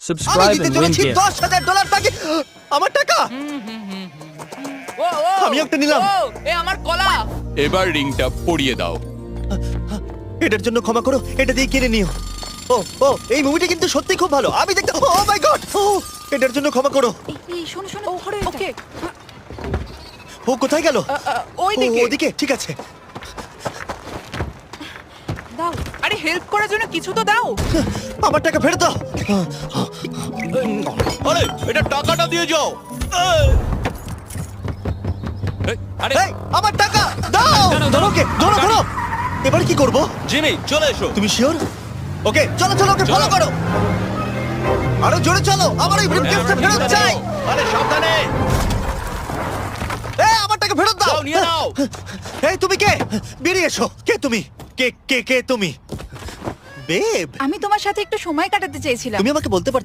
আমি Subscribe দিতে and win চলেছি gifts. $10,000 তাকে। আমার টাকা। ও ও আমি একটা নিলাম। ও এ আমার কলা। এবার রিংটা পরিয়ে দাও। এটার জন্য ক্ষমা করো, এটা দিয়ে কিনে নিও। ও ও এই মুভিটা কিন্তু সত্যি খুব ভালো। আমি দেখতে ও মাই গড। ও এটার জন্য ক্ষমা করো। এই শোনো শোনো ওকে ও কোথায় গেল? ওই ও, দিকে। ওদিকে ঠিক আছে। দাও। আরে হেল্প করার জন্য কিছু তো দাও। আমার টাকা ফেরত দাও। আরে এটা টাকাটা দিয়ে যাও। আরে এই, আমার টাকা দাও। ধরো ওকে, ধরো ধরো। এবার কি করব? জিমি চলে এসো। তুমি শিওর? ওকে চলো চলো, ওকে ফলো করো। আরো জোরে চলো, আমার এই ব্রিফকেসটা ফেরত চাই। আরে সাবধানে। এই আমার টাকা ফেরত দাও। যাও নিয়ে নাও। এই তুমি কে? বেরিয়ে এসো। কে তুমি? কে কে কে তুমি? বেব, আমি তোমার সাথে একটু সময় কাটাতে চেয়েছিলাম। তুমি আমাকে বলতে পারতে